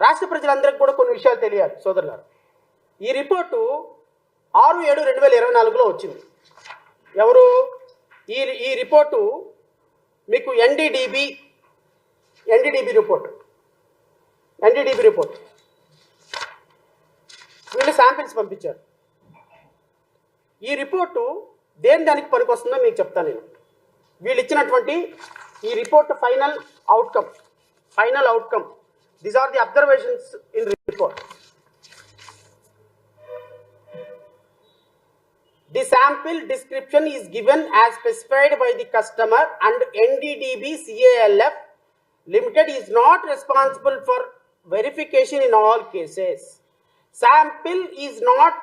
రాష్ట్ర ప్రజలందరికీ కూడా కొన్ని విషయాలు తెలియాలి సోదరులారు. ఈ రిపోర్టు 6/7/2024లో వచ్చింది. ఎవరు ఈ రిపోర్టు మీకు ఎన్డీడీబీ రిపోర్ట్. వీళ్ళు శాంపిల్స్ పంపించారు. ఈ రిపోర్టు దానికి పనికొస్తుందో మీకు చెప్తాను నేను. వీళ్ళు ఇచ్చినటువంటి ఈ report final outcome these are the observations in report. The sample description is given as specified by the customer and NDDB CALF Limited is not responsible for verification in all cases. Sample is not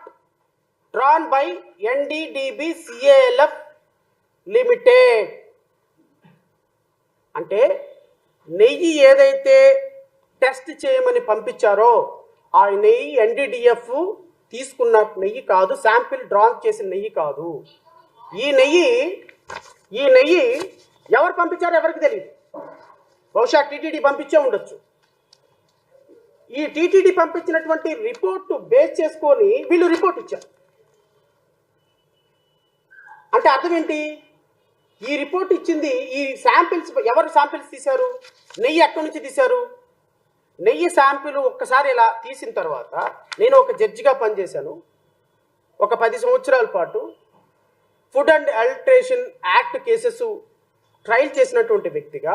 drawn by NDDB CALF Limited. అంటే నెయ్యి ఏదైతే test చేయమని పంపించారో ఆ నెయ్యి NDDF తీసుకున్న నెయ్యి కాదు, శాంపిల్ డ్రాన్ చేసిన నెయ్యి కాదు. ఈ నెయ్యి ఎవరు పంపించారో ఎవరికి తెలియదు. బహుశా టీటీడీ పంపించే ఉండొచ్చు. ఈ టీటీడీ పంపించినటువంటి రిపోర్టు బేస్ చేసుకొని వీళ్ళు రిపోర్ట్ ఇచ్చారు. అంటే అర్థం ఏంటి? ఈ రిపోర్ట్ ఇచ్చింది ఈ శాంపిల్స్, ఎవరు శాంపిల్స్ తీశారు, నెయ్యి ఎక్కడి నుంచి తీశారు? నెయ్యి శాంపిల్ ఒక్కసారి ఇలా తీసిన తర్వాత, నేను ఒక జడ్జిగా పనిచేశాను ఒక 10 సంవత్సరాల పాటు. Food and adulteration act cases trial చేసినటువంటి వ్యక్తిగా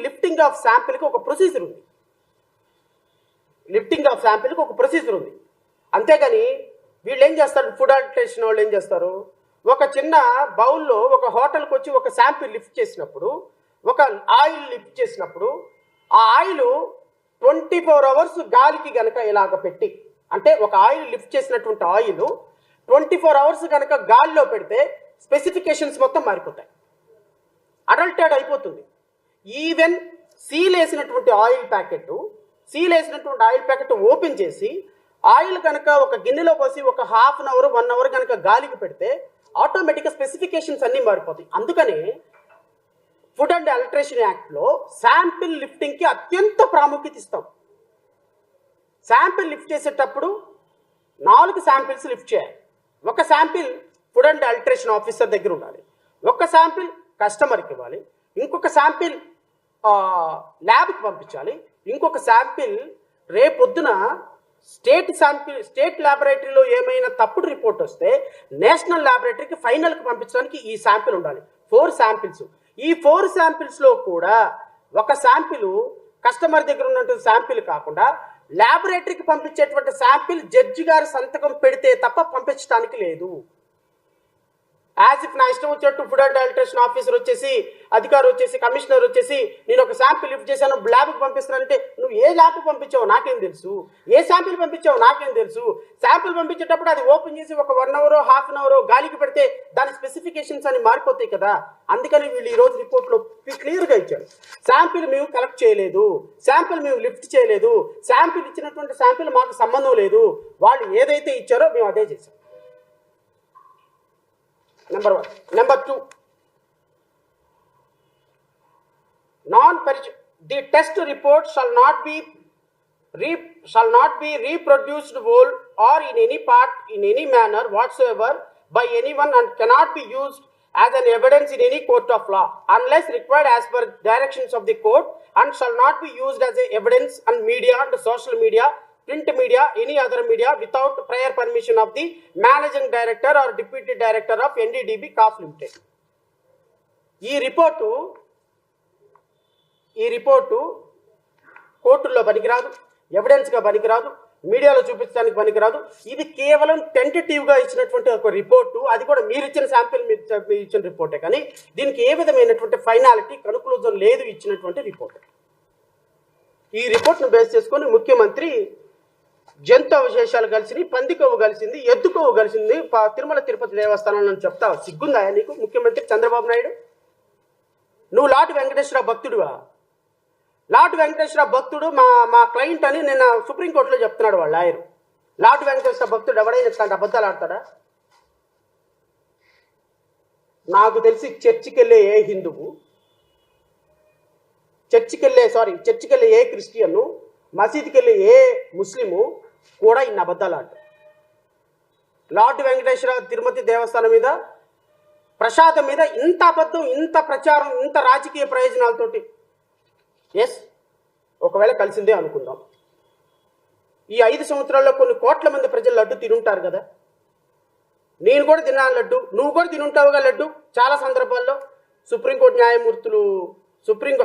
లిఫ్టింగ్ ఆఫ్ శాంపిల్కి ఒక ప్రొసీజర్ ఉంది. అంతేగాని వీళ్ళు ఏం చేస్తారు, ఫుడ్ అడల్టరేషన్ వాళ్ళు ఏం చేస్తారు, ఒక చిన్న బౌల్లో ఒక హోటల్కి వచ్చి ఒక శాంపిల్ లిఫ్ట్ చేసినప్పుడు, ఒక ఆయిల్ లిఫ్ట్ చేసినప్పుడు, ఆ ఆయిల్ 24 అవర్స్ గాలికి గనక ఇలాగ పెట్టి, అంటే ఒక ఆయిల్ లిఫ్ట్ చేసినటువంటి ఆయిల్ 24 అవర్స్ కనుక గాలిలో పెడితే స్పెసిఫికేషన్స్ మొత్తం మారిపోతాయి, అడల్టెడ్ అయిపోతుంది. ఈవెన్ సీల్ వేసినటువంటి ఆయిల్ ప్యాకెట్ ఓపెన్ చేసి ఆయిల్ కనుక ఒక గిన్నెలో పోసి ఒక హాఫ్ అన్ అవర్ 1 అవర్ కనుక గాలికి పెడితే ఆటోమేటిక్గా స్పెసిఫికేషన్స్ అన్నీ మారిపోతాయి. అందుకనే ఫుడ్ అండ్ అడల్టరేషన్ యాక్ట్లో శాంపిల్ లిఫ్టింగ్కి అత్యంత ప్రాముఖ్యత ఇస్తాం. శాంపిల్ లిఫ్ట్ చేసేటప్పుడు 4 శాంపిల్స్ లిఫ్ట్ చేయాలి. ఒక sample food and adulteration officer దగ్గర ఉండాలి, ఒక శాంపిల్ కస్టమర్కి ఇవ్వాలి, ఇంకొక శాంపిల్ ల్యాబ్కి పంపించాలి, ఇంకొక శాంపిల్ రేపొద్దున స్టేట్ ల్యాబొరేటరీలో ఏమైనా తప్పుడు రిపోర్ట్ వస్తే నేషనల్ ల్యాబొరేటరీకి ఫైనల్కి పంపించడానికి ఈ శాంపిల్ ఉండాలి. 4 శాంపిల్స్. ఈ 4 శాంపిల్స్లో కూడా ఒక శాంపిల్ కస్టమర్ దగ్గర ఉన్నటువంటి శాంపిల్ కాకుండా ల్యాబొరేటరీకి పంపించేటువంటి శాంపిల్ జడ్జి గారి సంతకం పెడితే తప్ప పంపించడానికి లేదు. యాజ్ ఇఫ్ నా ఇష్టం వచ్చినట్టు ఫుడ్ అండ్ అడల్టరేషన్ ఆఫీసర్ వచ్చేసి, అధికారి వచ్చేసి, కమిషనర్ వచ్చేసి, నేను ఒక శాంపిల్ లిఫ్ట్ చేశాను ల్యాబ్కి పంపిస్తానంటే, నువ్వు ఏ ల్యాబ్కి పంపించావు నాకేం తెలుసు, ఏ శాంపిల్ పంపించావు నాకేం తెలుసు. శాంపిల్ పంపించేటప్పుడు అది ఓపెన్ చేసి ఒక 1 అవర్ హాఫ్ అన్ అవర్ గాలికి పెడితే దాని స్పెసిఫికేషన్స్ అన్ని మారిపోతాయి కదా. అందుకని వీళ్ళు ఈరోజు రిపోర్ట్లో క్లియర్గా ఇచ్చారు, శాంపిల్ మేము కలెక్ట్ చేయలేదు, శాంపిల్ మేము లిఫ్ట్ చేయలేదు, శాంపిల్ ఇచ్చినటువంటి శాంపిల్ మాకు సంబంధం లేదు, వాళ్ళు ఏదైతే ఇచ్చారో మేము అదే చేసాం. Number 1. Number 2, the test report shall not be reproduced whole or in any part in any manner whatsoever by anyone and cannot be used as an evidence in any court of law unless required as per directions of the court, and shall not be used as a evidence on media and social media, print media, any other media without prior permission of the managing director or deputy director of NDDB CAF Limited. ఈ report కోర్టుల్లో పనికిరాదు, ఎవిడెన్స్గా పనికిరాదు, మీడియాలో చూపించడానికి పనికిరాదు. ఇది కేవలం టెంటేటివ్గా ఇచ్చినటువంటి ఒక రిపోర్టు, అది కూడా మీరు ఇచ్చిన శాంపిల్ మీరు ఇచ్చిన రిపోర్టే, కానీ దీనికి ఏ విధమైనటువంటి ఫైనాలిటీ కన్క్లూజన్ లేదు ఇచ్చినటువంటి రిపోర్ట్. ఈ రిపోర్ట్ను బేస్ చేసుకొని ముఖ్యమంత్రి జంతు అవశేషాలు కలిసింది, పంది కొవ్వు కలిసింది, ఎద్దు కొవ్వు కలిసింది తిరుమల తిరుపతి దేవస్థానంలో చెప్తావు. సిగ్గుందా నీకు ముఖ్యమంత్రి చంద్రబాబు నాయుడు? నువ్వు లాటు వెంకటేశ్వర భక్తుడువా? లాటు వెంకటేశ్వర భక్తుడు మా క్లయింట్ అని నిన్న సుప్రీంకోర్టులో చెప్తున్నాడు వాళ్ళ లాయరు. లాటు వెంకటేశ్వర భక్తుడు ఎవడైనా ఇట్లాంటి అబద్ధాలు ఆడతాడా? నాకు తెలిసి చర్చికి వెళ్ళే ఏ హిందువు, చర్చికి వెళ్ళే ఏ క్రిస్టియన్ మసీద్కి వెళ్ళి ఏ ముస్లిము కూడా ఇన్ని అబద్ధాలు ఆడు. లార్డ్ వెంకటేశ్వర తిరుమతి దేవస్థానం మీద ప్రసాదం మీద ఇంత అబద్ధం, ఇంత ప్రచారం, ఇంత రాజకీయ ప్రయోజనాలతోటి. ఎస్, ఒకవేళ కలిసిందే అనుకుందాం. ఈ 5 సంవత్సరాల్లో కొన్ని కోట్ల మంది ప్రజలు లడ్డు తినుంటారు కదా. నేను కూడా తిన్నాను లడ్డు, నువ్వు కూడా తినుంటావుగా లడ్డు. చాలా సందర్భాల్లో సుప్రీంకోర్టు న్యాయమూర్తులు,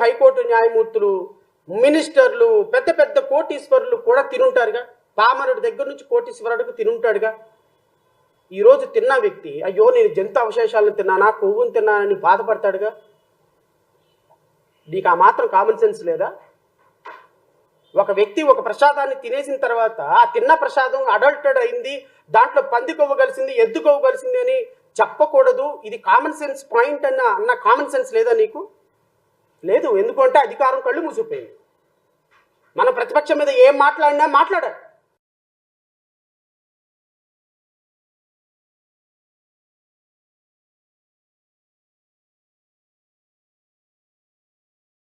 హైకోర్టు న్యాయమూర్తులు, మినిస్టర్లు, పెద్ద పెద్ద కోటీశ్వరులు కూడా తినుంటారుగా. పామరుడి దగ్గర నుంచి కోటీశ్వరుడికి తినుంటాడుగా. ఈరోజు తిన్న వ్యక్తి అయ్యో నేను జంతు అవశేషాలను తిన్నానా, కొవ్వును తిన్నానని బాధపడతాడుగా. నీకు ఆ మాత్రం కామన్ సెన్స్ లేదా? ఒక వ్యక్తి ఒక ప్రసాదాన్ని తినేసిన తర్వాత ఆ తిన్న ప్రసాదం అడల్టెడ్ అయింది, దాంట్లో పంది కొవ్వు కలిసింది, ఎద్దు కొవ్వు కలిసింది అని చెప్పకూడదు. ఇది కామన్ సెన్స్ పాయింట్ అన్న కామన్ సెన్స్ లేదా నీకు? లేదు. ఎందుకంటే అధికారం కళ్ళు మూసిపోయింది. మన ప్రతిపక్షం మీద ఏం మాట్లాడినా మాట్లాడారు.